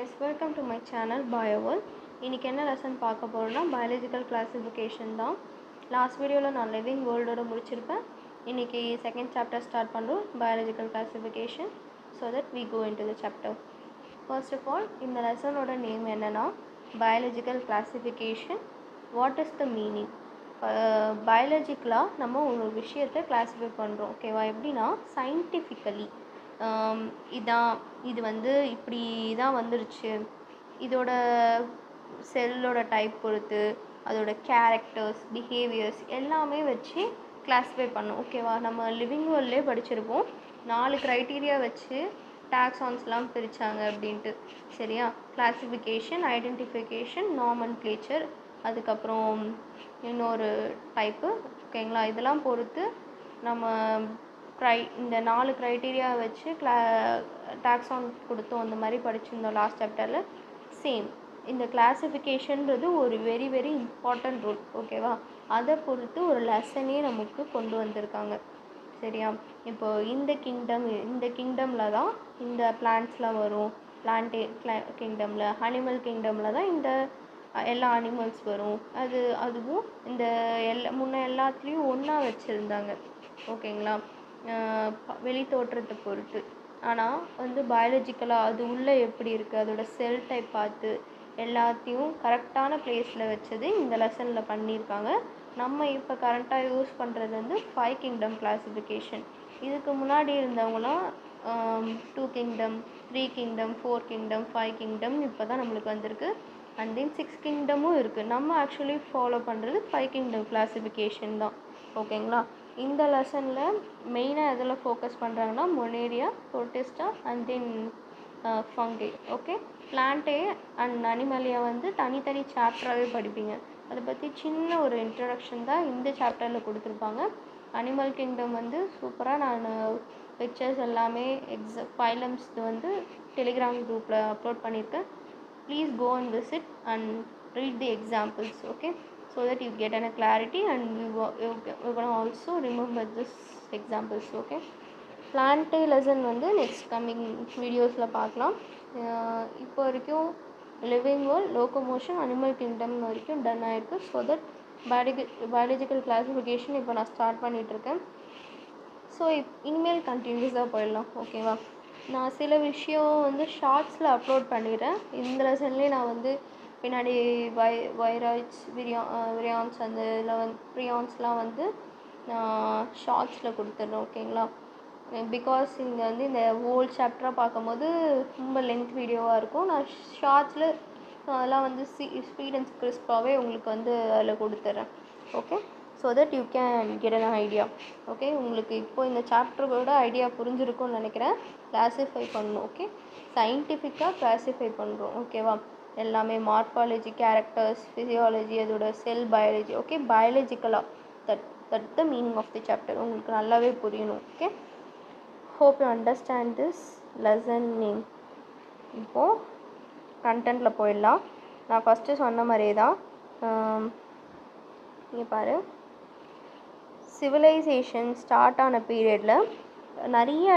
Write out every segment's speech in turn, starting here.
guys, welcome to my channel BioWorld. இன்னைக்கு என்ன lesson பார்க்க போறோம்னா பயாலஜிக்கல் கிளாசிஃபிகேஷன் தான். லாஸ்ட் வீடியோவில் நான் லிவிங் வேர்ல்டோட முடிச்சிருப்பேன். இன்னைக்கு செகண்ட் சாப்டர் ஸ்டார்ட் பண்ணுறோம், biological classification. So that we go into the chapter. First of all, இந்த லெசனோட நேம் என்னன்னா biological classification. What is the meaning? பயாலஜிக்கலாக நம்ம ஒரு விஷயத்தை கிளாஸிஃபை பண்ணுறோம், ஓகேவா? எப்படின்னா சயின்டிஃபிக்கலி இது வந்து இப்படி தான் வந்துருச்சு, இதோட செல்லோட டைப் பொறுத்து அதோட கேரக்டர்ஸ், பிஹேவியர்ஸ் எல்லாமே வச்சு கிளாஸிஃபை பண்ணோம், ஓகேவா? நம்ம லிவிங் வேர்ல்ட்லேயே படிச்சிருப்போம் 4 க்ரைட்டீரியா வச்சு டாக்ஸான்ஸ்லாம் பிரித்தாங்க அப்படின்ட்டு, சரியா? கிளாஸிஃபிகேஷன், ஐடென்டிஃபிகேஷன், நாமன்க்ளேச்சர், அதுக்கப்புறம் இன்னொரு டைப்பு, ஓகேங்களா? இதெல்லாம் பொறுத்து நம்ம இந்த 4 க்ரைட்டீரியா வச்சு டாக்ஸான் கொடுத்தோம், அந்த மாதிரி படிச்சிருந்தோம் லாஸ்ட் சாப்டரில். சேம் இந்த கிளாஸிஃபிகேஷன்றது ஒரு வெரி வெரி இம்பார்ட்டண்ட் ரூல், ஓகேவா? அதை பொறுத்து ஒரு லெசனே நமக்கு கொண்டு வந்திருக்காங்க, சரியா? இப்போ இந்த கிங்டமில் தான் இந்த பிளான்ட்ஸ்லாம் வரும், கிங்டமில், அனிமல் கிங்டமில் தான் இந்த எல்லா அனிமல்ஸ் வரும், அதுவும் இந்த எல்லாத்துலேயும் ஒன்றா வச்சுருந்தாங்க, ஓகேங்களா? வெளி தோற்றத்தை பொறுத்து. ஆனால் வந்து பயாலஜிக்கலாக அது உள்ளே எப்படி இருக்குது, அதோட செல் டைப் பார்த்து எல்லாத்தையும் கரெக்டான பிளேஸில் வச்சது இந்த லெசனில் பண்ணியிருக்காங்க. நம்ம இப்போ கரண்ட்டாக யூஸ் பண்ணுறது வந்து 5 கிங்டம் கிளாஸிஃபிகேஷன். இதுக்கு முன்னாடி இருந்தவங்களாம் 2 கிங்டம், 3 கிங்டம், 4 கிங்டம், 5 கிங்டம் இப்போ தான் நம்மளுக்கு வந்திருக்கு. அண்ட் தென் 6 கிங்டமும் இருக்குது. நம்ம ஆக்சுவலி ஃபாலோ பண்ணுறது 5 கிங்டம் கிளாஸிஃபிகேஷன் தான், ஓகேங்களா? இந்த லெசனில் மெயினாக எதில் ஃபோக்கஸ் பண்ணுறாங்கன்னா Monera, Protista and then fungi, okay? Plantae and Animalia வந்து தனித்தனி சாப்டராகவே படிப்பீங்க. அதை பற்றி சின்ன ஒரு இன்ட்ரடக்ஷன் தான் இந்த சாப்டரில் கொடுத்துருப்பாங்க. அனிமல் கிங்டம் வந்து சூப்பராக நான் பிக்சர்ஸ் எல்லாமே ஃபைலம்ஸ் வந்து டெலிகிராம் குரூப்பில் அப்லோட் பண்ணியிருக்கேன். Please go and visit and read the examples, okay? So that you get a clarity and you can also remember this examples, okay? Plant lesson வந்து next coming வீடியோஸில் பார்க்கலாம். இப்போ வரைக்கும் living world, locomotion, animal kingdom வரைக்கும் ton ஆகிருக்கு. So that biological classification இப்போ நான் start பண்ணிகிட்ருக்கேன். ஸோ இனிமேல் கண்டினியூஸாக போயிடலாம், ஓகேவா? நான் சில விஷயம் வந்து ஷார்ட்ஸில் அப்லோட் பண்ணிடுறேன். இந்த லெசன்லேயே நான் வந்து பின்னாடி வைராய்ட்ஸ், விரியான்ஸ், அந்த இதில் ப்ரியான்ஸ்லாம் வந்து நான் ஷார்ட்ஸில் கொடுத்துட்றேன், ஓகேங்களா? பிகாஸ் இங்கே வந்து இந்த ஹோல் சாப்டராக பார்க்கும்போது ரொம்ப லென்த் வீடியோவாக இருக்கும். நான் ஷார்ட்ஸில் அதெல்லாம் வந்து ஸ்பீட் அண்ட் கிறிஸ்பாகவே உங்களுக்கு வந்து அதில் கொடுத்துட்றேன், okay? So that you can get an idea, okay? உங்களுக்கு இப்போது இந்த சாப்டரோட ஐடியா புரிஞ்சிருக்கும்னு நினைக்கிறேன். கிளாஸிஃபை பண்ணணும், ஓகே? சயின்டிஃபிக்காக கிளாஸிஃபை பண்ணுறோம், ஓகேவா? எல்லாமே மார்பாலஜி, கேரக்டர்ஸ், ஃபிசியாலஜி, அதோட செல் பயாலஜி, ஓகே? பயாலஜிக்கலாக that the meaning of the chapter உங்களுக்கு நல்லாவே புரியணும், okay? Hope you understand this lesson name. இப்போது கண்டென்ட்டில் போயிடலாம். நான் ஃபஸ்ட்டு சொன்ன மாதிரியே தான். இங்கே பாரு, சிவிலைசேஷன் ஸ்டார்ட் ஆன பீரியடில் நிறைய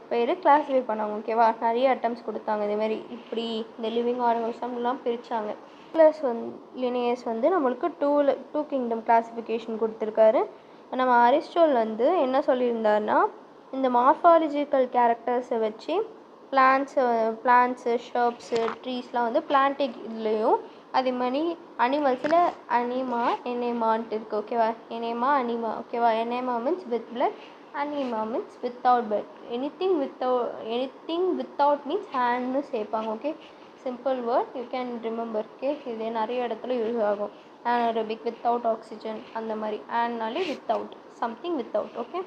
பேர் கிளாஸிஃபை பண்ணாங்க, ஓகேவா? நிறைய அட்டம்ஸ் கொடுத்தாங்க. இதேமாரி இப்படி இந்த லிவிங் ஆர்கனிசம்லாம் பிரித்தாங்க. ப்ளஸ் லினியஸ் வந்து நம்மளுக்கு டூ கிங்டம் கிளாஸிஃபிகேஷன் கொடுத்துருக்காரு. நம்ம அரிஸ்டாட்டில் வந்து என்ன சொல்லியிருந்தாருன்னா, இந்த மார்ஃபாலஜிக்கல் கேரக்டர்ஸை வச்சு பிளான்ட்ஸு, ஷர்ப்ஸு, ட்ரீஸ்லாம் வந்து பிளான்டிக் இதுலேயும், அதே மாதிரி அனிமல்ஸில் எனேமான்ட்டு இருக்குது, ஓகேவா? அனிமா, ஓகேவா? Enaima means with blood, Anaima means without blood. Anything without means ஹேண்ட்னு சேர்ப்பாங்க, okay? Simple word, you can remember, okay? இது நிறைய இடத்துல யூஸ் ஆகும். ஆனரோபிக், வித்தவுட் ஆக்சிஜன், அந்த மாதிரி. ஆன்னாலே வித்தவுட், சம்திங் வித்தவுட், ஓகே?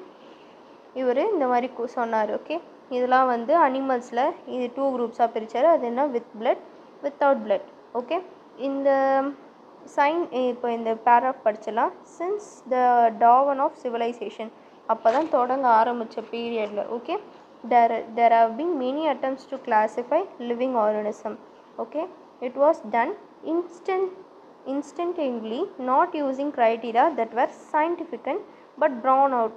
இவர் இந்த மாதிரி சொன்னார், ஓகே? இதெல்லாம் வந்து அனிமல்ஸில் இது 2 குரூப்ஸாக பிரித்தார். அது என்ன? With blood, without blood, okay? இந்த இப்போ இந்த பேராகிராஃப் படிச்சிடலாம். Since the dawn of civilization, அப்போ தான் தொடங்க ஆரம்பித்த பீரியடில், okay? there have been many attempts to classify living organism, okay? It was done instantly, not using criteria that were scientific but drawn out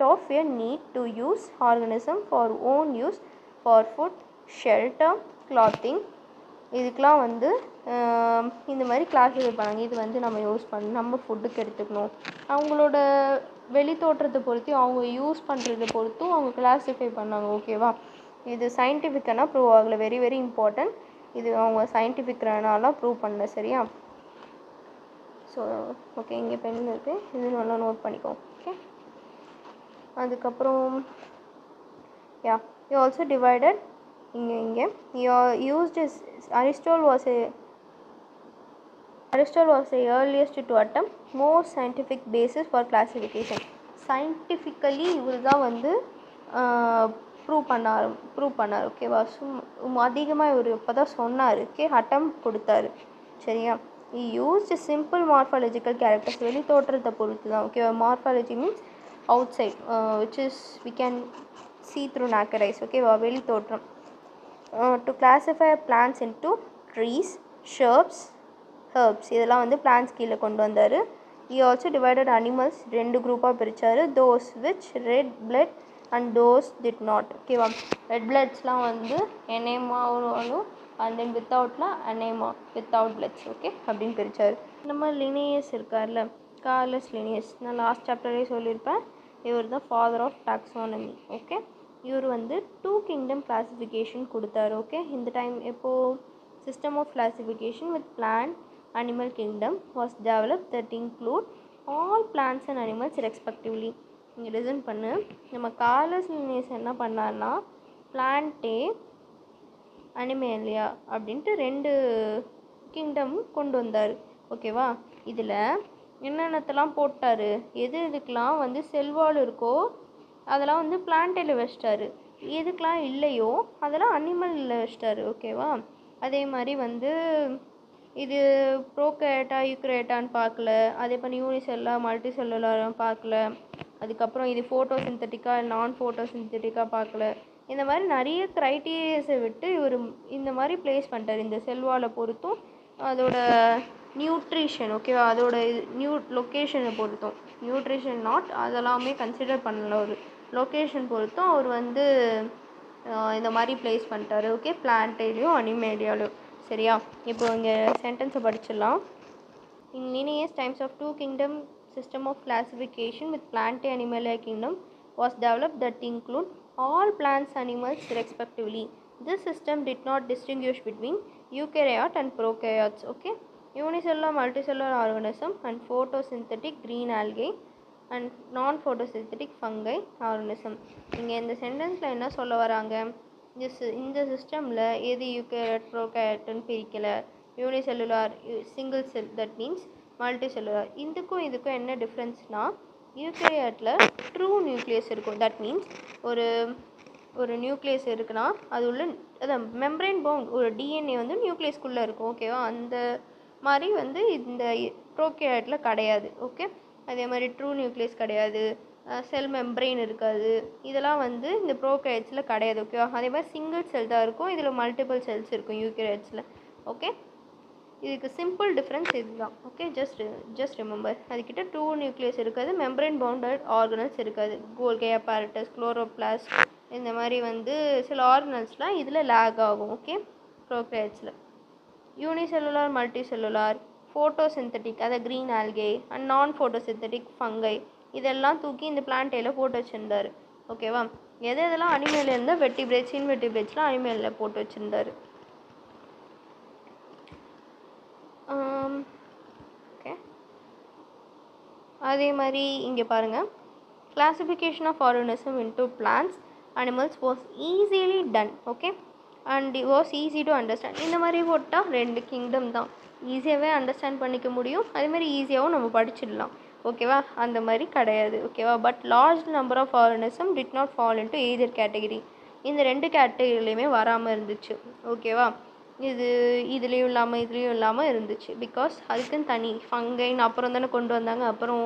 of a need to use organism for own use, for food, shelter, clothing, இதுக்கெலாம் வந்து இந்த மாதிரி classify பண்ணாங்க. இது வந்து நம்ம use பண்ணணும், நம்ம ஃபுட்டுக்கு எடுத்துக்கணும், அவங்களோட வெளி தோற்றத்தை பொறுத்து அவங்க யூஸ் பண்ணுறதை பொறுத்தும் அவங்க கிளாஸிஃபை பண்ணாங்க. ஓகேவா? இது சயின்டிஃபிக்கானா ப்ரூவ் ஆகலை. Very very important. இது அவங்க சயின்டிஃபிக்னாலாம் ப்ரூவ் பண்ணல. சரியா? ஸோ ஓகே, இங்கே பென் இருக்குது, இது நல்லா நோட் பண்ணிக்கோ. ஓகே, அதுக்கப்புறம் யா யூ ஆல்சோ டிவைடட் இங்கே used is Aristotle was the earliest to attempt more scientific basis for classification. Scientifically இவர் தான் வந்து ப்ரூவ் பண்ணார். ஓகேவா? அதிகமாக இவர் இப்போ தான் சொன்னார். ஓகே, அட்டம் கொடுத்தாரு. சரியா? he used simple morphological characters. வெளி தோற்றத்தை பொறுத்து தான். ஓகேவா? Morphology means outside, which is we can see through naked eyes. ஓகேவா? வெளி தோற்றம். To classify plants into trees, shrubs, herbs. இதெல்லாம் வந்து plants கீழே கொண்டு வந்தார். He also divided animals ரெண்டு குரூப்பாக பிரித்தார். those which red blood and those did not. ஓகேவா? ரெட் பிளட்ஸ்லாம் வந்து எனேமாவும் அண்ட் தென் வித்தவுட்லாம் அனேமா, வித்தவுட் பிளட்ஸ். ஓகே, அப்படின்னு பிரித்தார். நம்ம லினியஸ் இருக்கார்ல, கார்லஸ் லினியஸ், நான் லாஸ்ட் சாப்டர்லேயே சொல்லியிருப்பேன். இவர் தான் ஃபாதர் ஆஃப் டாக்ஸானமி. ஓகே, இவர் வந்து 2 kingdom கிளாஸிஃபிகேஷன் கொடுத்தாரு. ஓகே, இந்த டைம் எப்போது system of classification with plant animal kingdom was develop that include all plants and animals respectively. நீங்கள் லிசன் பண்ணு. நம்ம கார்லஸ் லினியஸ் என்ன பண்ணார்னா பிளான்ட்டே அனிமேலியா அப்படின்ட்டு 2 கிங்டம் கொண்டு வந்தார். ஓகேவா? இதில் என்னென்னத்தெல்லாம் போட்டார், எதுக்கெலாம் வந்து செல்வால் இருக்கோ அதெல்லாம் வந்து பிளான்ட்டில் வச்சிட்டாரு, எதுக்கெலாம் இல்லையோ அதெல்லாம் அனிமலில் வச்சிட்டாரு. ஓகேவா? அதே மாதிரி வந்து இது ப்ரோகேட்டா யூக்ரேட்டான்னு பார்க்கல, அதே பண்ணி யூனிசெல்லா மல்டி செல்லுலாரும் பார்க்கல, அதுக்கப்புறம் இது ஃபோட்டோசிந்தட்டிக்கா நான் ஃபோட்டோசிந்தட்டிக்காக பார்க்கல. இந்த மாதிரி நிறைய க்ரைட்டீரியாஸை விட்டு இவர் இந்த மாதிரி ப்ளேஸ் பண்ணிட்டார். இந்த செல்வாலை பொறுத்தும் அதோட நியூட்ரிஷன், ஓகேவா, அதோட லொக்கேஷனை பொறுத்தும், நியூட்ரிஷன் அதெல்லாமே கன்சிடர் பண்ணல. ஒரு லொக்கேஷன் பொறுத்தும் அவர் வந்து இந்த மாதிரி ப்ளேஸ் பண்ணிட்டாரு. ஓகே, பிளான்ட்டேலையும் அனிமேலியாலையும். சரியா? இப்போ இங்கே சென்டென்ஸை படிச்சிடலாம். இன் lineage times of 2 kingdom system of classification with plant and animalia kingdom was developed that include all plants animals respectively. This system did not distinguish between eukaryote and prokaryotes. Okay, unicellular multicellular organism and photosynthetic green algae and non-photosynthetic fungi organism. இங்கே இந்த சென்டென்ஸில் என்ன சொல்ல வராங்க, இந்த சிஸ்டமில் எது eukaryote ப்ரோகேரியட்னு பிரிக்கலை, unicellular single cell, that means multi cellular. இதுக்கும் என்ன டிஃப்ரென்ஸ்னால் யூகேரியட்டில் ட்ரூ நியூக்ளியஸ் இருக்கும். தட் மீன்ஸ் ஒரு நியூக்ளியஸ் இருக்குன்னா அது உள்ள அதான் மெம்பரைன் பவுண்ட் ஒரு டிஎன்ஏ வந்து நியூக்ளியஸ்குள்ளே இருக்கும். ஓகேவா? அந்த மாதிரி வந்து இந்த ப்ரோகேரியட்டில் கிடையாது. ஓகே, அதே மாதிரி ட்ரூ நியூக்ளியஸ் கிடையாது, செல் மெம்பரெயின் இருக்காது, இதெல்லாம் வந்து இந்த ப்ரோகேரியட்ஸில் கிடையாது. ஓகேவா? அதே மாதிரி சிங்கிள் செல் தான் இருக்கும், இதில் மல்டிபிள் செல்ஸ் இருக்கும் யூகேரியட்ஸில். ஓகே, இதுக்கு சிம்பிள் டிஃப்ரென்ஸ் இதுதான். Okay, just remember. அதுக்கிட்ட ட்ரூ நியூக்ளியஸ் இருக்காது, மெம்பரைன் பவுண்டட் ஆர்கனல்ஸ் இருக்காது, கோல்கி அப்பாரட்டஸ், குளோரோபிளாஸ்ட், இந்த மாதிரி வந்து சில ஆர்கனல்ஸ்லாம் இதில் லேக் ஆகும். ஓகே, ப்ரோகேரியட்ஸில். யூனிசெல்லுலார் மல்டி செல்லுலார், ஃபோட்டோசிந்தட்டிக் அதை green algae and non photosynthetic fungi இதெல்லாம் தூக்கி இந்த பிளான்ட்டேல போட்டு வச்சுருந்தார். ஓகேவா? எதெல்லாம் அனிமேலில் இருந்தால் வெர்டிபிரேட்ஸ் இன்வெர்டிபிரேட்ஸ்லாம் அனிமேலில் போட்டு வச்சுருந்தார். ஓகே, அதே மாதிரி இங்கே பாருங்கள், classification of organism into plants animals was easily done. Okay, and it was easy to understand. இந்த மாதிரி போட்டால் 2 கிங்டம் தான் ஈஸியாகவே அண்டர்ஸ்டாண்ட் பண்ணிக்க முடியும், அதேமாதிரி ஈஸியாகவும் நம்ம படிச்சிடலாம். ஓகேவா? அந்த மாதிரி கிடையாது. ஓகேவா? But large number of organism did not fall into either category. இந்த 2 கேட்டகிரிலையுமே வராமல் இருந்துச்சு. ஓகேவா? இதுலேயும் இல்லாமல் இருந்துச்சு. பிகாஸ் அதுக்குன்னு தனி ஃபங்கைன்னு அப்புறம் தானே கொண்டு வந்தாங்க. அப்புறம்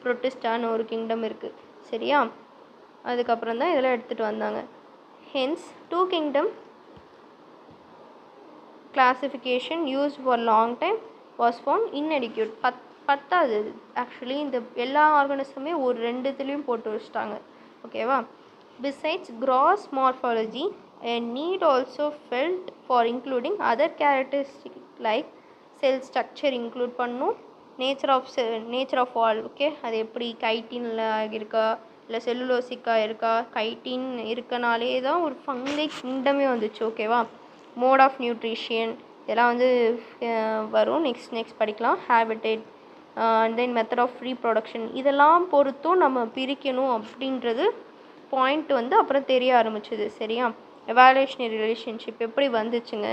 ப்ரோட்டிஸ்டான்னு ஒரு கிங்டம் இருக்குது. சரியா? அதுக்கப்புறம் தான் இதெல்லாம் எடுத்துகிட்டு வந்தாங்க. Hence 2 kingdom classification used for long time was found inadequate. பத்தாது ஆக்சுவலி. இந்த எல்லா ஆர்கனிசமே ஒரு 2 இதுலேயும் போட்டு வச்சிட்டாங்க. ஓகேவா? Besides cross morphology A need also felt for including other characteristics like cell structure include பண்ணும், nature of all. ஓகே, அது எப்படி கைட்டினில் இருக்கா இல்லை செல்லுலோசிக்காக இருக்கா, கைட்டின் இருக்கனாலே தான் ஒரு ஃபங்கை கிங்டமே வந்துச்சு. ஓகேவா, மோட் ஆஃப் நியூட்ரிஷன் இதெல்லாம் வந்து வரும். நெக்ஸ்ட் படிக்கலாம். Habitat and then method of reproduction இதெல்லாம் பொறுத்தும் நம்ம பிரிக்கணும் அப்படின்றது பாயிண்ட் வந்து அப்புறம் தெரிய ஆரம்பிச்சுது. சரியா, எவாலுவேஷனரி ரிலேஷன்ஷிப் எப்படி வந்துச்சுங்க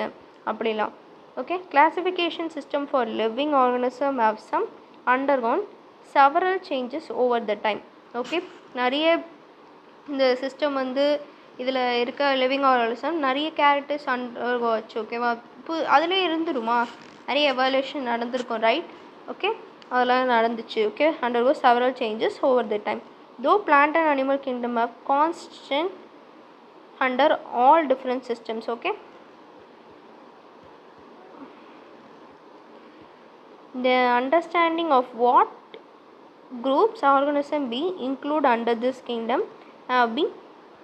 அப்படிலாம். Okay, classification system for living organism have some undergone several changes over the time. Okay, நிறைய இந்த சிஸ்டம் வந்து இதில் இருக்க லிவிங் ஆர்கனிசம் நிறைய கேரக்டர்ஸ் அண்டர்கோச்சு. ஓகேவா, இப்போ அதிலே இருந்துருமா, நிறைய எவாலுவேஷன் நடந்திருக்கும். ரைட், ஓகே, அதெல்லாம் நடந்துச்சு. Okay, undergo several changes over the time. Though plant and animal kingdom have constant under all different systems. Okay, the understanding of what groups organism be include under this kingdom have been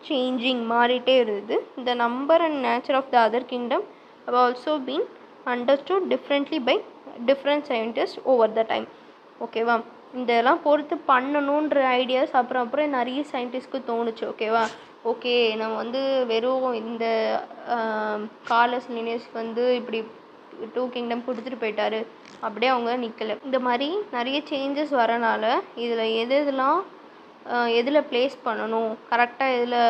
changing, மாறிட்டே இருக்குது. The number and nature of the other kingdom have also been understood differently by different scientists over the time. ஓகேவா, இதெல்லாம் பொறுத்து பண்ணணுன்ற ideas அப்புறம் நிறைய சயின்டிஸ்ட்க்கு தோணுச்சு. ஓகேவா, ஓகே நம்ம வந்து வெறும் இந்த கார்லஸ் லினேஸ் வந்து இப்படி 2 கிங்டம் கொடுத்துட்டு போயிட்டாரு அப்படியே அவங்க நிற்கலை. இந்த மாதிரி நிறைய சேஞ்சஸ் வரனால இதில் எதில் ப்ளேஸ் பண்ணணும், கரெக்டாக எதில்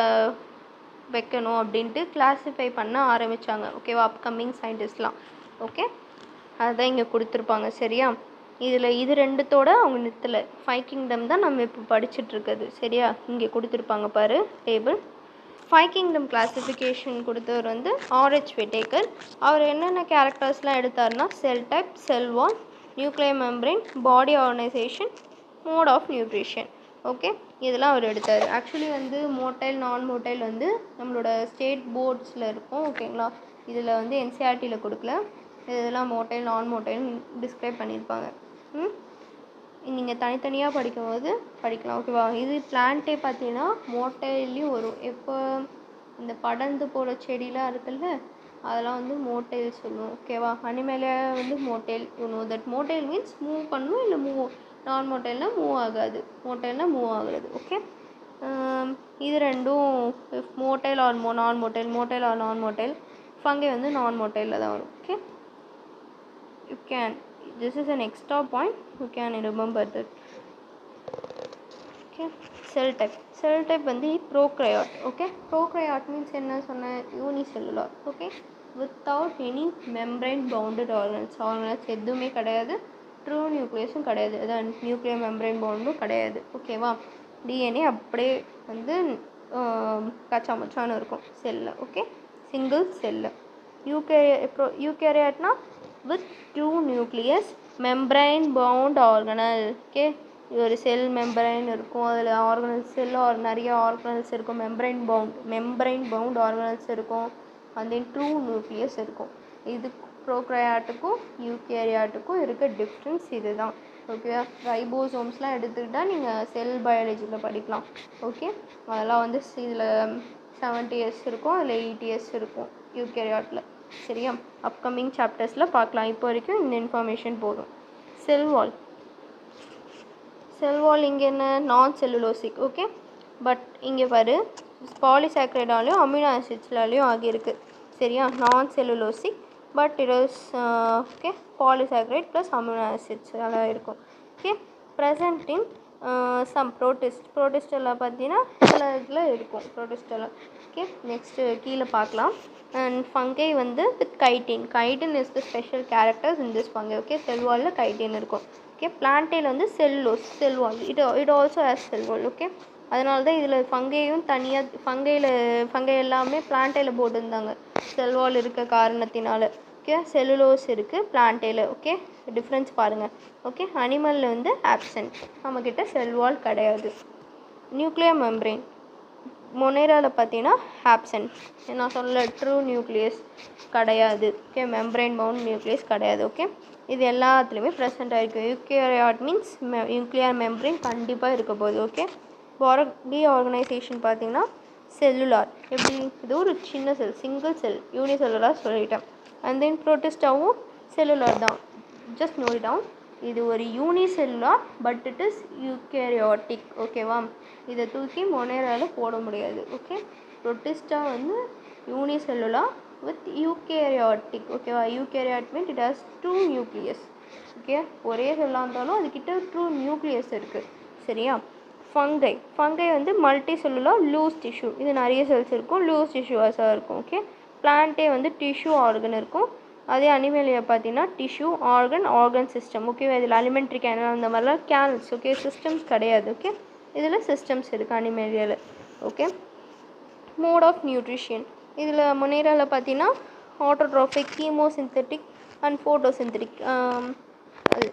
வைக்கணும் அப்படின்ட்டு கிளாஸிஃபை பண்ண ஆரம்பித்தாங்க. ஓகேவா, அப்கமிங் சயின்டிஸ்ட்லாம். ஓகே, அதுதான் இங்கே கொடுத்துருப்பாங்க. சரியா, இதில் இது ரெண்டுத்தோட அவங்க நிறுத்தலை. 5 கிங்டம் தான் நம்ம இப்போ படிச்சுட்ருக்குது. சரியா, இங்கே கொடுத்துருப்பாங்க பாரு டேபிள். 5 கிங்டம் கிளாஸிஃபிகேஷன் கொடுத்தவர் வந்து ஆர்ஹெச் விட்டேக்கர். அவர் என்னென்ன கேரக்டர்ஸ்லாம் எடுத்தார்னா cell type, cell wall, nuclear membrane, body organisation, mode of nutrition. Okay, இதெல்லாம் அவர் எடுத்தார். ஆக்சுவலி வந்து மோட்டைல் நான் மோட்டைல் வந்து நம்மளோட ஸ்டேட் போர்ட்ஸில் இருக்கும். ஓகேங்களா, இதில் வந்து என்சிஆர்டியில் கொடுக்கல. இதெல்லாம் மோட்டைல் நான் மோட்டைல் டிஸ்கிரைப் பண்ணியிருப்பாங்க. நீங்கள் தனித்தனியாக படிக்கும்போது படிக்கலாம். ஓகேவா, இது பிளான்ட்டே பார்த்தீங்கன்னா மோட்டைல்லையும் வரும். எப்போ இந்த படர்ந்து போகிற செடிலாம் இருக்குல்ல அதெல்லாம் வந்து மோட்டைல் சொல்லுவோம். ஓகேவா, அனிமேலே வந்து motile. That motile means move பண்ணணும், இல்லை நான் மோட்டைல்னால் மூவ் ஆகாது, மோட்டைல்னால் மூவ் ஆகுறது. ஓகே, இது ரெண்டும் மோட்டைல் ஆர் நான் மோட்டைல், மோட்டைல் ஆர் நான் மோட்டைல். ஃபங்கை வந்து நான் மோட்டைலில் தான் வரும். Okay, you can, this is an extra point, you can remember that. Okay, cell type வந்து prokaryote. Okay, prokaryote means என்ன சொன்ன, unicellular. Okay, without any membrane bounded organelles எதுவுமே கிடையாது, ட்ரூ நியூக்ளியஸும் கிடையாது, அதான் நியூக்ளியர் மெம்பரைன் பவுண்டும் கிடையாது. ஓகேவா, டிஎன்ஏ அப்படியே வந்து கச்சா மச்சான்னு இருக்கும் செல்லில். Okay, single cell. யூகேரியாட்னா with 2 nucleus membrane bound organelle. Okay, ஒரு செல் மெம்பரைன் இருக்கும், அதில் ஆர்கனல்ஸ் நிறைய ஆர்கனல்ஸ் இருக்கும், மெம்பரைன் பவுண்ட் ஆர்கனல்ஸ் இருக்கும், அந்த ட்ரூ நியூக்ளியஸ் இருக்கும். இது ப்ரோக்ரையாட்டுக்கும் யூகேரியாட்டுக்கும் இருக்க டிஃப்ரென்ஸ் இது தான். ஓகே, ரைபோசோம்ஸ்லாம் எடுத்துக்கிட்டால் நீங்கள் செல் பயாலஜியில் படிக்கலாம். ஓகே, அதெல்லாம் வந்து இதில் 70 years இருக்கும், அதில் 80 years இருக்கும் யூகேரியாட்டில். சரியா, அப்கமிங் சாப்டர்ஸில் பார்க்கலாம். இப்போ வரைக்கும் இந்த இன்ஃபர்மேஷன் போதும். செல் வால் இங்கே என்ன, நான் செல்லுலோசிக். ஓகே, பட் இங்கே பாரு பாலிசாக்ரைடாலையும் அமினோ ஆசிட்ஸ்லாலையும் ஆகியிருக்கு. சரியா, non cellulosic but it is okay polysaccharide plus amino acids அதெல்லாம் இருக்கும். ஓகே, ப்ரெசன்ட் இன் சம் ப்ரோட்டிஸ்டெல்லாம் பார்த்தீங்கன்னா சில இதில் இருக்கும் ப்ரோட்டிஸ்டெல்லாம். ஓகே, நெக்ஸ்ட்டு கீழே பார்க்கலாம். அண்ட் ஃபங்கை வந்து with chitin is the special characters in this fungi. Okay, செல்வாலில் கைட்டின் இருக்கும். ஓகே, பிளான்டேல் வந்து cell wall it also has cell wall. Okay, அதனால தான் இதில் ஃபங்கையும் தனியாக ஃபங்கை எல்லாமே பிளான்டேல போட்டிருந்தாங்க செல்வால் இருக்க காரணத்தினால. ஓகே, செல்லுலோஸ் இருக்குது பிளான்டேல. ஓகே, டிஃப்ரென்ஸ் பாருங்கள். ஓகே, அனிமலில் வந்து ஆப்சன்ட், நம்மக்கிட்ட செல்வால் கிடையாது. நியூக்ளியர் மெம்பரேன் மொனேராவில் பார்த்தீங்கன்னா ஆப்சன்ட், நான் சொல்ல ட்ரூ நியூக்ளியஸ் கிடையாது. ஓகே, மெம்பரைன் பவுண்ட் நியூக்ளியஸ் கிடையாது. ஓகே, இது எல்லாத்துலேயுமே ப்ரெசென்ட் ஆகிருக்கு. யூகேரியாட் மீன்ஸ் நியூக்ளியர் மெம்பரைன் கண்டிப்பாக இருக்க போகுது. ஓகே, பாடி ஆர்கனைசேஷன் பார்த்தீங்கன்னா செல்லுலார் எப்படி இது ஒரு சின்ன செல் சிங்கிள் செல் யூனிசெல்லுலார் சொல்லிட்டேன். அண்ட் தென் ப்ரோட்டிஸ்டாவும் செல்லுலார் தான். Just note it down. இது ஒரு unicellular but it is eukaryotic. ஓகேவா? இதை தூக்கி மொனேராவில் போட முடியாது. ஓகே, ப்ரோட்டிஸ்டா வந்து யூனிசெல்லுலார் வித் யூகேரியாட்டிக். ஓகேவா? Eukaryote mean it has 2 nucleus. Okay, ஒரே செல்லாக இருந்தாலும் அதுக்கிட்ட 2 நியூக்ளியஸ் இருக்குது. சரியா? ஃபங்கை வந்து மல்டி செல்லுலார் லூஸ் டிஷ்யூ. இது நிறைய செல்ஸ் இருக்கும், லூஸ் டிஷ்யூஸாக இருக்கும். ஓகே, பிளான்ட்டே வந்து டிஷ்யூ ஆர்கன் இருக்கும். அதே அனிமேலியா பார்த்தீங்கன்னா டிஷ்யூ ஆர்கன் சிஸ்டம். ஓகேவா? இதில் அலிமெண்ட்ரி கேனல் அந்த மாதிரிலாம் கேனல்ஸ். ஓகே, சிஸ்டம்ஸ் கிடையாது. ஓகே, இதில் சிஸ்டம்ஸ் இருக்குது அனிமேலியாவில். ஓகே, மோட் ஆஃப் நியூட்ரிஷன் இதில் மொனேராவில் பார்த்தீங்கன்னா ஆட்டோட்ரோபிக், கீமோசிந்தட்டிக் அண்ட் ஃபோட்டோசிந்தட்டிக். அது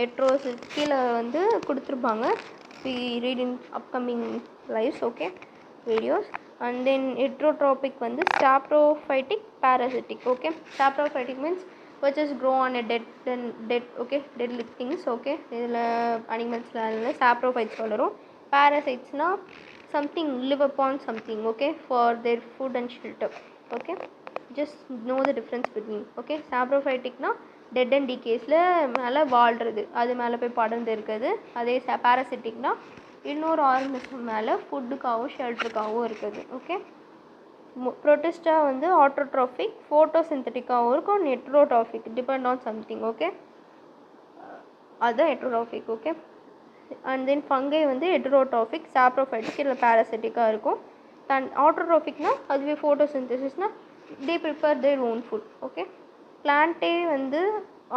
எட்ரோசிஸ் கீழே வந்து கொடுத்துருப்பாங்க. we read in upcoming lives. Okay, videos. And then heterotropic வந்து saprophytic, parasitic. Okay, saprophytic means which is grow on a dead okay, dead things. Okay, இதில் அனிமல்ஸில் அதில் saprophytes வளரும். parasitesனா something live upon something. Okay, for their food and shelter. Okay, just know the difference between. Okay, saprophyticனா dead and டிகேஸில் மேலே வாழ்கிறது, அது மேலே போய் படர்ந்து இருக்குது. அதே பேராசிட்டிக்னா இன்னொரு ஆர்கனிசம் மேலே ஃபுட்டுக்காகவும் ஷெல்டருக்காகவும் இருக்குது. ஓகே, ப்ரோட்டிஸ்டா வந்து ஆட்டோட்ரோபிக், ஃபோட்டோசிந்தட்டிக்காகவும் இருக்கும், heterotrophic depend on something. Okay, அதுதான் heterotrophic. Okay, and then fungi வந்து ஹெட்ரோட்ரோபிக், சாப்ரோஃபைட்டிக் இல்லை பேராசிட்டிக்காக இருக்கும். அண்ட் ஆட்டோட்ரோபிக்னா அதுவே ஃபோட்டோசிந்தசிஸ்னால் they prepare their own food. Okay, Plantae வந்து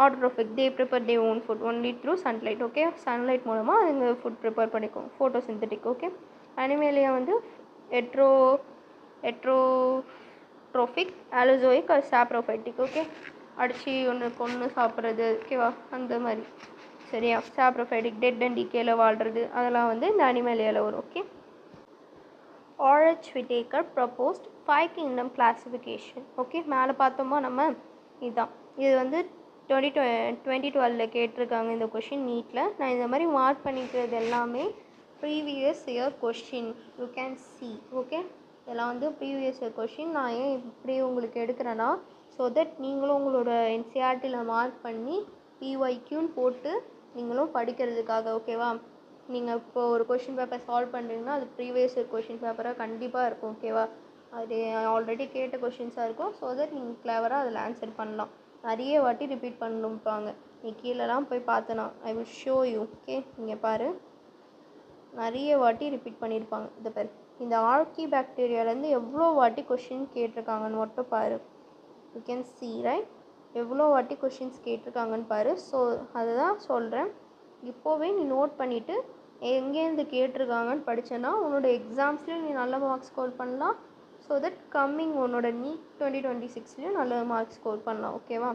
autotrophic, they prepare they own food only through sunlight. Okay, sunlight மூலமாக அதுங்க ஃபுட் ப்ரிப்பேர் பண்ணிக்கும். ஃபோட்டோசிந்தட்டிக். ஓகே, அனிமேலியா வந்து heterotrophic, holozoic or saprophytic. Okay, அடித்து ஒன்று சாப்பிட்றது. ஓகேவா? அந்த மாதிரி. சரியா? சாப்ரோஃபைட்டிக் டெட் அண்ட் டிகேல வாழ்கிறது, அதெல்லாம் வந்து இந்த அனிமேலியாவில் வரும். Okay, R.H. Whitaker proposed 5 kingdom classification. Okay, மேலே பார்த்தோமா நம்ம இதுதான். இது வந்து 2012 கேட்டிருக்காங்க இந்த கொஷின் நீட்டில். நான் இந்த மாதிரி மார்க் பண்ணிக்கிறது எல்லாமே previous year question. You can see. Okay, இதெல்லாம் வந்து ப்ரீவியஸ் இயர் கொஷின். நான் ஏன் இப்படி உங்களுக்கு எடுக்கிறேன்னா, ஸோ தட் நீங்களும் உங்களோட என்சிஆர்டியில் மார்க் பண்ணி பிஒய்க்யூன்னு போட்டு நீங்களும் படிக்கிறதுக்காக. ஓகேவா? நீங்கள் இப்போ ஒரு கொஷின் பேப்பர் சால்வ் பண்ணுறீங்கன்னா அது ப்ரீவியஸ் இயர் கொஷின் பேப்பராக கண்டிப்பாக இருக்கும். ஓகேவா? அது ஆல்ரெடி கேட்ட கொஷின்ஸாக இருக்கும். ஸோ தட் நீங்கள் கிளவராக அதில் ஆன்சர் பண்ணலாம். நிறைய வாட்டி ரிப்பீட் பண்ணிருப்பாங்க. நீ கீழெலாம் போய் பார்த்தனா I will show you. Okay, இங்கே பாரு, நிறைய வாட்டி ரிப்பீட் பண்ணியிருப்பாங்க. இதை பாரு, இந்த ஆர்கி பாக்டீரியாவிலேருந்து எவ்வளோ வாட்டி கொஷின் கேட்டிருக்காங்கன்னு மட்டும் பாரு. யூ கேன் சி ரைட், எவ்வளோ வாட்டி கொஷின்ஸ் கேட்டிருக்காங்கன்னு பாரு. ஸோ அதுதான் சொல்கிறேன். இப்போவே நீ நோட் பண்ணிவிட்டு எங்கேருந்து கேட்டிருக்காங்கன்னு படித்தேன்னா உன்னோட எக்ஸாம்ஸ்லேயும் நீ நல்ல மார்க்ஸ் ஸ்கோர் பண்ணலாம். ஸோ தட் கம்மிங் உன்னோட நீட் 2026லேயும் நல்ல மார்க்ஸ் ஸ்கோர் பண்ணலாம். ஓகேவா?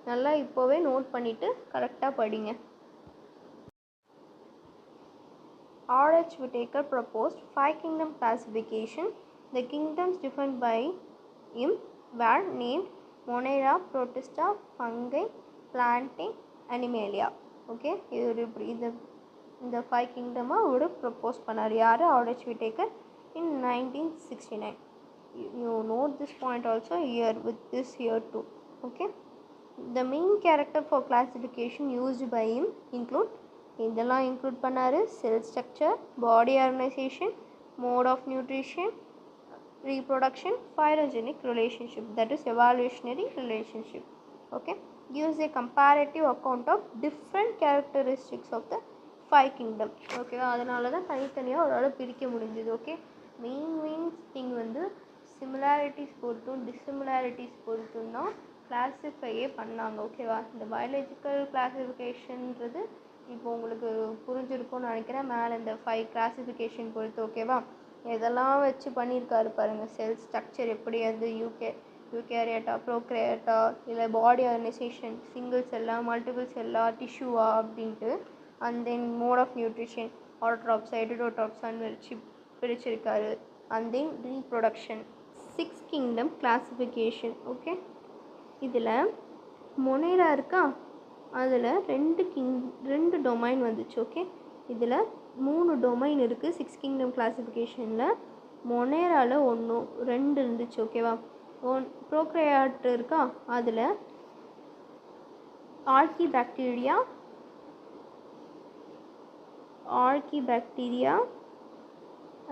நல்லா இப்போவே நோட் பண்ணிவிட்டு கரெக்டாக படிங்க. R.H. Whitaker proposed 5 kingdom classification. The kingdoms defined by him were named Monera, Protista, Fungi, Plantae, Animalia. Okay, இது இப்படி இந்த 5 கிங்டமாக அவர் ப்ரப்போஸ் பண்ணார். யார்? R.H. Whitaker in 1969. You note this point also here with this here too. Okay, the main character for classification used by him include இதெல்லாம் include பண்ணார்: cell structure, body organisation, mode of nutrition, reproduction, phylogenic relationship, that is evolutionary relationship. Okay, gives a comparative account of different characteristics of the 5 kingdom. Okay, அதனால தான் தனித்தனியாக ஒரு பிரிக்க முடிஞ்சது. Okay, main thing வந்து similarities பொறுத்தும் dissimilarities பொறுத்தும் தான் கிளாஸிஃபையே பண்ணாங்க. ஓகேவா? இந்த பயாலஜிக்கல் கிளாஸிஃபிகேஷன்றது இப்போ உங்களுக்கு புரிஞ்சிருக்கும்னு நினைக்கிறேன். மேலே இந்த 5 கிளாஸிஃபிகேஷன் பொறுத்து. ஓகேவா? எதெல்லாம் வச்சு பண்ணியிருக்காரு பாருங்கள். செல் ஸ்ட்ரக்சர் எப்படி, அது யூகேரியாட்டா, ப்ரோக்ரியாட்டா, இல்லை பாடி ஆர்கனைசேஷன், சிங்கிள் செல்லா, மல்டிபிள் செல்லா, டிஷ்யூவா அப்படின்ட்டு. And then mode of nutrition, autotrophs, ஹெட்ரோட்ராப்ஸான்னு வச்சு பிரிச்சிருக்காரு. And then reproduction. 6 kingdom classification. Okay, இதில் மொனேரா இருக்கா, அதில் 2 டொமைன் வந்துச்சு. ஓகே, இதில் 3 டொமைன் இருக்குது 6 கிங்டம் கிளாஸிஃபிகேஷனில். மொனேராவில் 1 2 இருந்துச்சு. ஓகேவா? ப்ரோக்ரியாட் இருக்கா, அதில் ஆர்கிபாக்டீரியா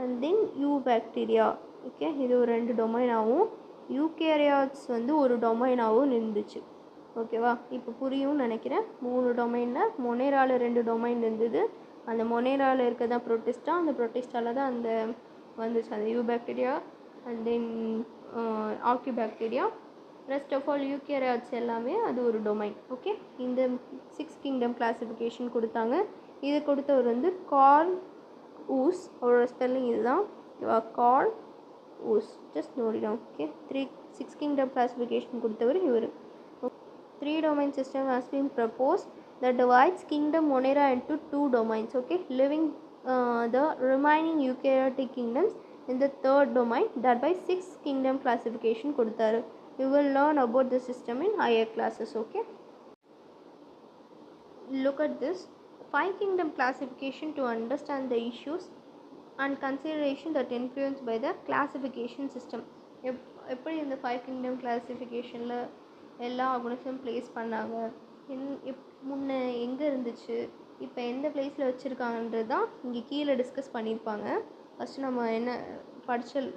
அண்ட் தென் யூபாக்டீரியா. ஓகே, இது ஒரு 2 டொமைனாகவும் யூகேரியாட்ஸ் வந்து ஒரு டொமைனாகவும் இருந்துச்சு. ஓகேவா? இப்போ புரியும்னு நினைக்கிறேன். 3 டொமைனில் மொனேராவில் 2 டொமைன் இருந்தது. அந்த மொனேராவில் இருக்க தான் ப்ரோட்டிஸ்டா, அந்த ப்ரோட்டிஸ்டாவில் தான் அந்த வந்துச்சு அந்த eubacteria and then archaebacteria. Rest of all eukaryotes எல்லாமே அது ஒரு டொமைன். ஓகே, இந்த 6 கிங்டம் கிளாசிஃபிகேஷன் கொடுத்தாங்க. இது கொடுத்தவர் வந்து கார்ல் ஊஸ். அவரோட ஸ்பெல்லிங் இதுதான். Carl Woese. Just note it down. Okay, 6 kingdom classification கொடுத்தவர் இவர். 3 domain system has been proposed that divides kingdom Monera into 2 domains. Okay, leaving the remaining eukaryotic kingdoms in the 3rd domain. Thereby 6 kingdom classification கொடுத்தாரு. You will learn about the system in higher classes. Okay, look at this 5 kingdom classification to understand the issues and consideration that influenced by the classification system. எப்படி இந்த 5 kingdom classificationல எல்லா organism place பண்ணாங்க, முன்ன எங்கே இருந்துச்சு, இப்போ எந்த பிளேஸில் வச்சுருக்காங்கன்றது தான் இங்கே கீழே டிஸ்கஸ் பண்ணியிருப்பாங்க. ஃபஸ்ட்டு நம்ம என்ன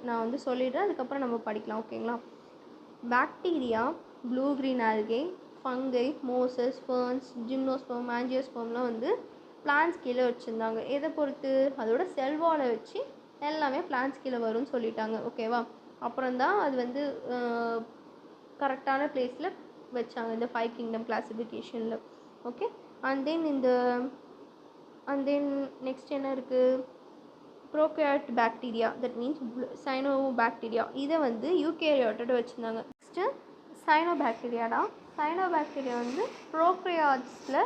நான் வந்து சொல்லிடுறேன், அதுக்கப்புறம் நம்ம படிக்கலாம். ஓகேங்களா? Bacteria, blue green algae, fungi, mosses, ferns, gymnosperm, ஆஞ்சியோஸ்பர்ம்லாம் வந்து பிளான்ஸ் கீழே வச்சுருந்தாங்க. எதை பொறுத்து? அதோட செல்வாலை வச்சு எல்லாமே பிளான்ஸ் கீழே வரும்னு சொல்லிட்டாங்க. ஓகேவா? அப்புறம்தான் அது வந்து கரெக்டான பிளேஸில் வச்சாங்க இந்த 5 கிங்டம் கிளாசிஃபிகேஷனில். ஓகே, அண்ட் தென் நெக்ஸ்ட் என்ன இருக்குது? Prokaryote bacteria, that means cyano bacteria. இதை வந்து யூகேரியாட்டோட வச்சுருந்தாங்க. நெக்ஸ்ட்டு சைனோ பாக்டீரியா வந்து ப்ரோக்ரியாட்ஸில்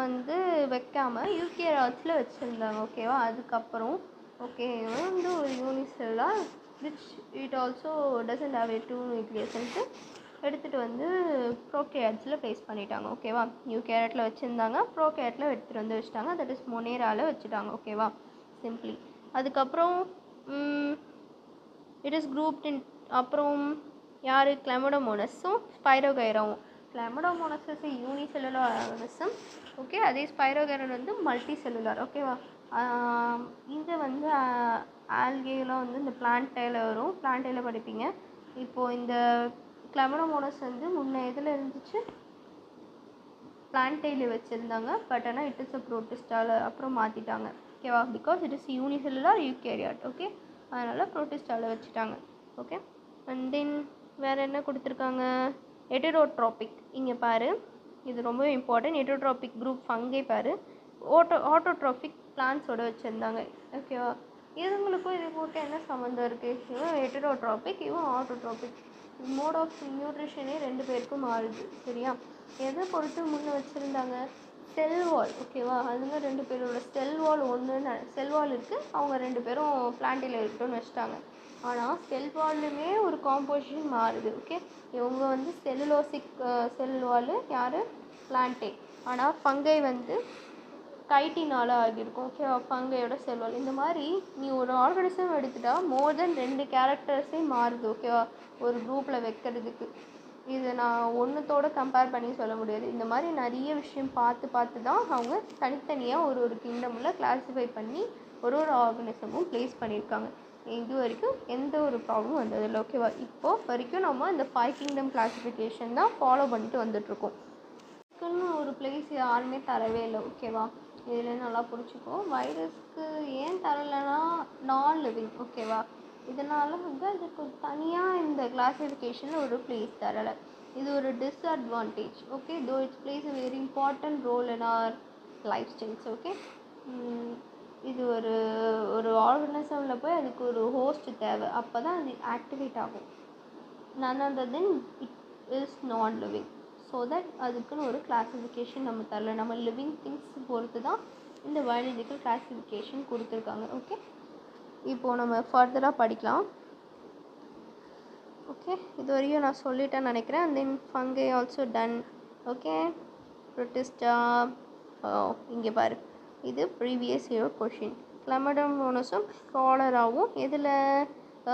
வந்து வைக்காமல் யூகேரியாட்ஸில் வச்சுருந்தாங்க. ஓகேவா? அதுக்கப்புறம் ஓகே, வந்து ஒரு unicellular which it also doesn't have a 2 nucleus எடுத்துகிட்டு வந்து ப்ரோகேரியாட்ஸில் ப்ளேஸ் பண்ணிட்டாங்க. ஓகேவா? யூகேரியாட்டில் வச்சுருந்தாங்க, ப்ரோகேரியாட்டில் எடுத்துகிட்டு வந்து வச்சுட்டாங்க. தட் இஸ் மொனேராவில் வச்சுட்டாங்க. ஓகேவா? சிம்பிளி. அதுக்கப்புறம் இட் இஸ் குரூப்ட் இன். அப்புறம் யார்? கிளமடோமோனஸும் ஸ்பைரோகைராவும். கிளமடோமோனஸ் இஸ் யூனிசெல்லுலார் ஆர்கனிசம். ஓகே, அதே ஸ்பைரோகைரன் வந்து மல்டி செல்லுலார். ஓகேவா? இது வந்து ஆல்கேலாம் வந்து இந்த பிளான்டைல வரும், பிளான்டைல படிப்பீங்க. இப்போது இந்த கிளமடோமோனஸ் வந்து முன்ன எதில் இருந்துச்சு? பிளான்டைல வச்சுருந்தாங்க. பட் ஆனால் இட் இஸ் அ ப்ரோட்டிஸ்டால் அப்புறம் மாற்றிட்டாங்க. ஓகேவா? Because it is unicellular eukaryote. Okay, அதனால் ப்ரோட்டிஸ்டால் வச்சுட்டாங்க. ஓகே, அண்ட் தென் வேறு என்ன கொடுத்துருக்காங்க? ஹெட்டரோட்ரோபிக். இங்கே பாரு, இது ரொம்ப இம்பார்ட்டன்ட். ஹெட்டரோட்ரோபிக் குரூப் ஃபங்கை பாரு. ஆட்டோட்ரோபிக் பிளான்ஸோட வச்சுருந்தாங்க. ஓகேவா? இதுங்களுக்கும் இதுக்கு என்ன சம்மந்தம் இருக்குது? இவன் ஹெட்டரோட்ரோபிக், இவன் ஆட்டோட்ரோபிக். மோட் ஆஃப் நியூட்ரிஷனே 2 பேருக்கும் மாறுது. சரியா? எதை பொறுத்து முன்னே வச்சுருந்தாங்க? செல்வால். ஓகேவா? அதுங்க 2 பேரோட செல்வால் செல்வால் இருக்குது, அவங்க 2 பேரும் பிளான்டில் இருக்கட்டும்னு வச்சுட்டாங்க. ஆனால் செல்வாலுமே ஒரு காம்போசிஷன் மாறுது. ஓகே, இவங்க வந்து செல்லுலோசிக் செல்வால் யார்? பிளான்டே. ஆனால் ஃபங்கை வந்து கைட்டினால் ஆகியிருக்கும். ஓகேவா? ஃபங்கையோட செல்வால். இந்த மாதிரி நீ ஒரு ஆர்கனிசம் எடுத்துட்டா மோர் தென் 2 கேரக்டர்ஸே மாறுது. ஓகேவா? ஒரு குரூப்பில் வைக்கிறதுக்கு இதை நான் ஒன்றுத்தோடு கம்பேர் பண்ணி சொல்ல முடியாது. இந்த மாதிரி நிறைய விஷயம் பார்த்து தான் அவங்க தனித்தனியாக ஒரு கிங்டமில் கிளாஸிஃபை பண்ணி ஒரு ஆர்கனிசமும் ப்ளேஸ் பண்ணியிருக்காங்க. இது வரைக்கும் எந்த ஒரு ப்ராப்ளமும் வந்ததில்லை. ஓகேவா? இப்போது வரைக்கும் நம்ம இந்த 5 கிங்டம் கிளாஸிஃபிகேஷன் தான் ஃபாலோ பண்ணிட்டு வந்துட்ருக்கோம். இதுக்குன்னு ஒரு பிளேஸ் யாருமே தரவே இல்லை. ஓகேவா? இதில் நல்லா புரிஞ்சுக்கோ. வைரஸ்க்கு ஏன் தரலைன்னா நான் லிவிங். ஓகேவா? இதனால் வந்து அதுக்கு தனியாக இந்த கிளாஸிஃபிகேஷனில் ஒரு பிளேஸ் தரலை. இது ஒரு disadvantage. Okay, though it's plays a very important role in our life styles. Okay, இது ஒரு ஆர்கனிசமில் போய் அதுக்கு ஒரு ஹோஸ்ட் தேவை, அப்போ தான் அது ஆக்டிவேட் ஆகும். none other than it is non living. So that அதுக்குன்னு ஒரு கிளாஸிஃபிகேஷன் நம்ம தரல. நம்ம லிவிங் திங்ஸ் பொறுத்து தான் இந்த பயாலஜிக்கல் கிளாஸிஃபிகேஷன் கொடுத்துருக்காங்க. ஓகே, இப்போது நம்ம ஃபர்தராக படிக்கலாம். ஓகே, இது வரையும் நான் சொல்லிட்டேன்னு நினைக்கிறேன். And then fungi also done. Okay, Protista. இங்கே பாரு, இது ப்ரீவியஸ் இயர் கொஷின். கிளமடோமோனஸும் ஃபாலராகவும் இதில்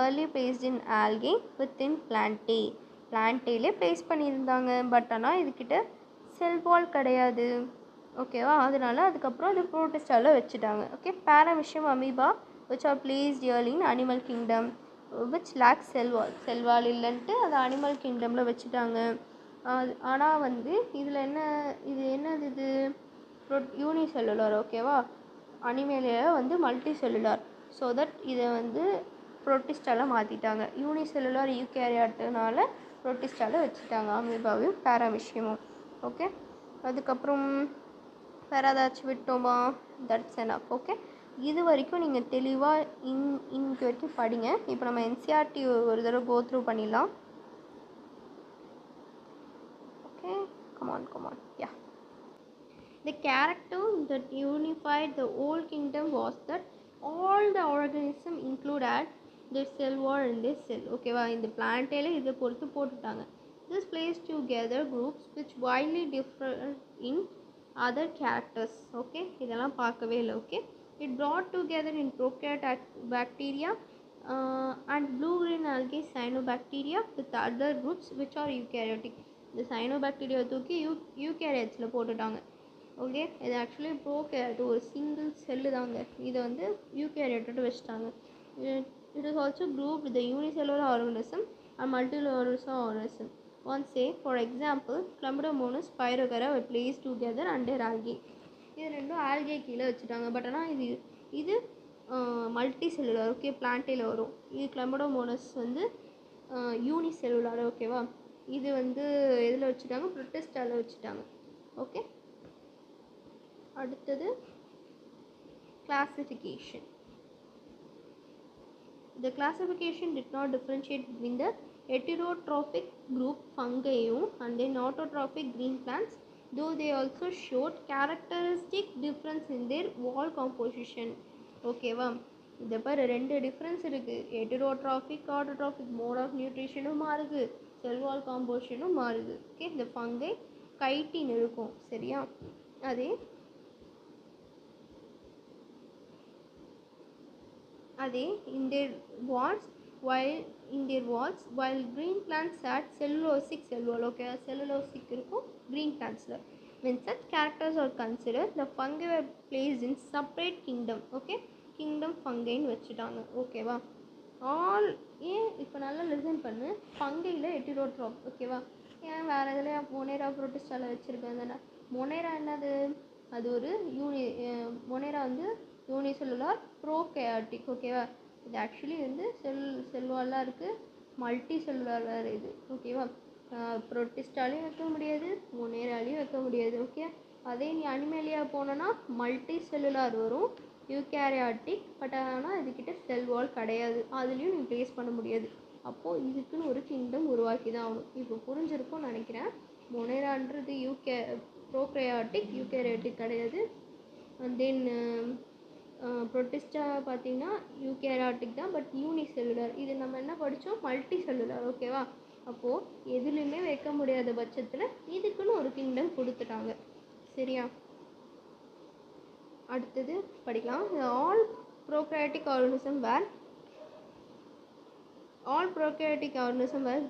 early placed in algae within Plantae. பிளான்டேலே பிளேஸ் பண்ணியிருந்தாங்க. பட் ஆனால் இதுக்கிட்ட செல் வால் கிடையாது. ஓகேவா, அதனால அதுக்கப்புறம் அது ப்ரோட்டிஸ்டாவில் வச்சுட்டாங்க. Okay, Paramecium Amoeba which are placed early in animal kingdom which lack cell wall. Cell wall இல்லைன்ட்டு அதை அனிமல் கிங்டமில் வச்சுட்டாங்க. ஆனால் வந்து இதில் என்னது இது யூனிசெல்லுலார். ஓகேவா, அனிமேலில் வந்து மல்டி செல்லுலார். ஸோ தட் இதை வந்து ப்ரோட்டிஸ்டாவில் மாற்றிட்டாங்க. யூனிசெல்லுலார் யூகேரியாட்டுனால ப்ரோட்டிஸ்டாவில் வச்சுட்டாங்க அமீபாவையும் பாராமிஷியமும். ஓகே, அதுக்கப்புறம் வேறு ஏதாச்சும் விட்டோமா? That's enough. ஓகே, இது வரைக்கும் நீங்கள் தெளிவாக இன்னைக்கு வரைக்கும் படிங்க. இப்போ நம்ம என்சிஆர்டி ஒரு தடவை கோ த்ரூ பண்ணிடலாம். Okay, come on yeah. The character that unified the whole kingdom was that all the organism included their cell wall in their cell. ஓகேவா, இந்த பிளான்டேல இதை பொறுத்து போட்டுட்டாங்க. This placed together groups which widely differ in other characters. Okay, இதெல்லாம் பார்க்கவே இல்லை. Okay, it brought together in prokaryotic bacteria and blue-green algae cyanobacteria with other groups which are eukaryotic. இந்த cyanobacteria தூக்கி யூகேரியட்ஸில் போட்டுட்டாங்க. ஓகே, இது ஆக்சுவலி ப்ரோகேரியட், ஒரு single cell தாங்க. இதை வந்து யூகேரியட்டோட வச்சுட்டாங்க. It is also group with unicellular organism and multicellular organism. One say, for example, Chlamydomonas pyrogera were placed together under algae. இது ரெண்டும் ஆல்கே கீழே வச்சுட்டாங்க. பட் ஆனால் இது மல்டி செல்லுலார். ஓகே, பிளான்டேல வரும். இது கிளமடோமோனஸ் வந்து யூனிசெல்லுலார். ஓகேவா, இது வந்து எதில் வச்சுட்டாங்க? ப்ரோட்டிஸ்டாவில் வச்சுட்டாங்க. ஓகே, அடுத்தது classification. The classification did not differentiate between the heterotrophic group fungi and the autotrophic green plants, though they also showed characteristic difference in their wall composition. ஓகேவா, இதை பாரு, ரெண்டு டிஃப்ரென்ஸ் இருக்குது. ஹெட்டரோட்ராஃபிக் ஆட்டோட்ராஃபிக் மோட் ஆஃப் நியூட்ரிஷனும் மாறுது, செல் வால் காம்போசிஷனும் மாறுது. Okay, இந்த fungi chitin இருக்கும். சரியா, அதே in their walls while green plants had cellulosic cell wall. Okay, cellulosic இருக்கும் green plantsல. When such characters are considered, the fungi were placed in separate kingdom. Okay, kingdom fungi ன்னு வச்சுட்டாங்க. ஓகேவா, all ஏன் இப்போ நல்லா லிசன் பண்ணு. ஃபங்கையில் ஹெட்டரோட்ராப். ஓகேவா, ஏன் வேறு இதில் மொனேரா ப்ரோட்டிஸ்டாவில் வச்சுருக்கேன் தானே. மொனேரா என்னது? அது ஒரு மொனேரா வந்து யூனிசெல்லுலார் ப்ரோகேரியாட்டிக். ஓகேவா, இது ஆக்சுவலி வந்து செல்வாலாக இருக்குது, மல்டி செல்லுலார் வேறு இது. ஓகேவா, ப்ரோட்டிஸ்டாலையும் வைக்க முடியாது, மொனேராலையும் வைக்க முடியாது. ஓகே, அதே நீ அனிமேலியா போனோன்னா மல்டி செல்லுலார் வரும், யூகேரியாட்டிக். பட் ஆனால் இதுக்கிட்ட செல் வால் கிடையாது, அதுலேயும் நீ ப்ளேஸ் பண்ண முடியாது. அப்போது இதுக்குன்னு ஒரு கிங்டம் உருவாக்கி தான் ஆகணும். இப்போ புரிஞ்சிருக்கும்னு நினைக்கிறேன். மொனேரான்றது ப்ரோகேரியாட்டிக், யூகேரியாட்டிக் கிடையாது. அண்ட் தென் ப்ரோட்டிஸ்டா பார்த்தீங்கன்னா யூகேரியாட்டிக் தான், பட் யூனிசெல்லுலர். இது நம்ம என்ன படித்தோம்? Multi cellular. ஓகேவா, அப்போது எதுலேயுமே வைக்க முடியாத பட்சத்தில் இதுக்குன்னு ஒரு கிங்டம் கொடுத்துட்டாங்க. சரியா, அடுத்தது படிக்கலாம். All prokaryotic organism were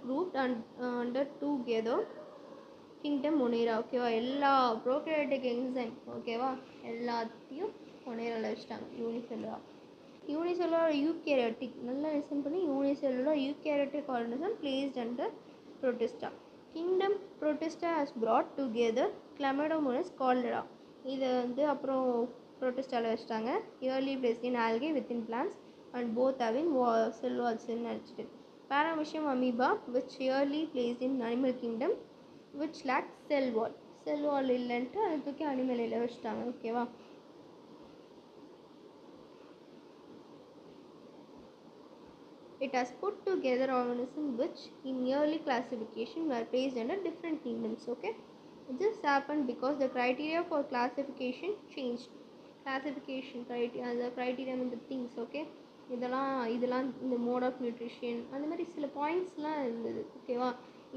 grouped under together kingdom Monera. ஓகேவா, எல்லா ப்ரோகேரியாட்டிக் என்சைம் ஓகேவா எல்லாத்தையும் மொனேராவில் வச்சுட்டாங்க. யூனிசெல்லுலார் யூகேரியாட்டிக், நல்லா லிசன் பண்ணி, unicellular eukaryotic organism placed under Protista. Kingdom Protista has brought together Chlamydomonas cholera. இதை வந்து அப்புறம் ப்ரோட்டிஸ்டாவில் வச்சுட்டாங்க. Early placed in algae within plants and both having cell வால்ஸ்ன்னு நினச்சிட்டு. Paramecium Amoeba which early placed in animal kingdom which lacks cell wall இல்லைன்ட்டு அது தூக்கி அனிமேலியில் வச்சுட்டாங்க. ஓகேவா, it has put together organisms which in early classification were placed under different kingdoms. Okay, this happened because the criteria for classification changed. Classification criteria, the criteria in the things. Okay, இதெல்லாம் இந்த mode of nutrition அந்த மாதிரி சில பாயிண்ட்ஸ்லாம் இருந்தது. ஓகேவா,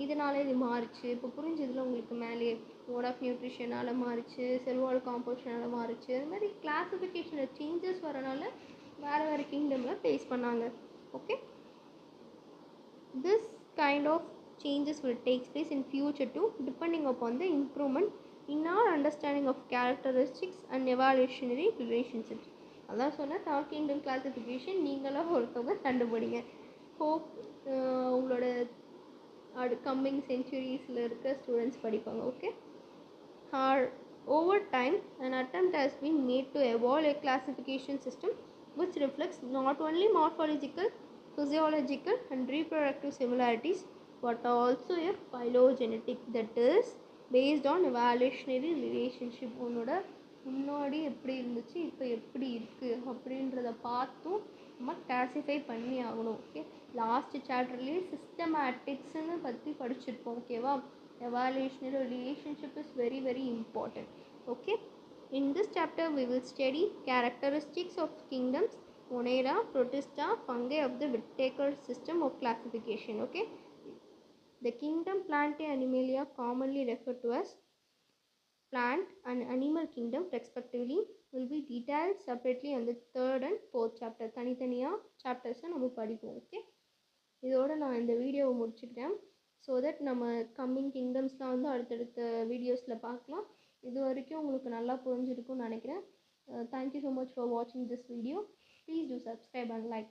இதனால இது மாறிச்சு. இப்போ புரிஞ்சதில் உங்களுக்கு மேலேயே. மோட் ஆஃப் நியூட்ரிஷனால் மாறிச்சு, செல் வால் காம்போசிஷனால் மாறிச்சு. அது மாதிரி கிளாஸிஃபிகேஷனில் சேஞ்சஸ் வரனால வேறு வேறு கிங்டமில் ப்ளேஸ் பண்ணாங்க. Okay, this kind of changes will take place in future too, depending upon the improvement in our understanding of characteristics and evolutionary relationships. அதான் சொன்ன தேர்ட் கிங்டம் கிளாஸிஃபிகேஷன் நீங்களாக ஒருத்தவங்க கண்டுபிடிங்க. ஹோப் உங்களோட கம்மிங் சென்ச்சுரிஸில் இருக்க ஸ்டூடெண்ட்ஸ் படிப்பாங்க. Okay, over time an attempt has been made to evolve a classification system which reflects not only morphological, physiological and reproductive similarities but also a phylogenetic, that is based on evolutionary relationship. உன்னோட முன்னாடி எப்படி இருந்துச்சு, இப்போ எப்படி இருக்குது அப்படின்றத பார்த்தும் நம்ம கிளாஸிஃபை பண்ணி ஆகணும். ஓகே, லாஸ்ட் சாப்டர்லேயே சிஸ்டமேட்டிக்ஸ்ன்னு பற்றி படிச்சிருப்போம். ஓகேவா, evolutionary relationship is very very important. Okay, in this chapter we will study characteristics of kingdoms Monera, Protista, fungi of the Whittaker system of classification. Okay, the kingdom Plantae Animalia, commonly referred to as plant and animal kingdom respectively, will be detailed separately on the third and fourth chapter. தனித்தனியாக சாப்டர்ஸை நம்ம படிப்போம். Okay, இதோடு நான் இந்த வீடியோவை முடிச்சுக்கிறேன். So that நம்ம coming கிங்டம்ஸ்லாம் வந்து அடுத்தடுத்த வீடியோஸில் பார்க்கலாம். இது வரைக்கும் உங்களுக்கு நல்லா புரிஞ்சிருக்கும்னு நினைக்கிறேன். தேங்க்யூ ஸோ மச் ஃபார் வாட்சிங் this video. Please do subscribe and like.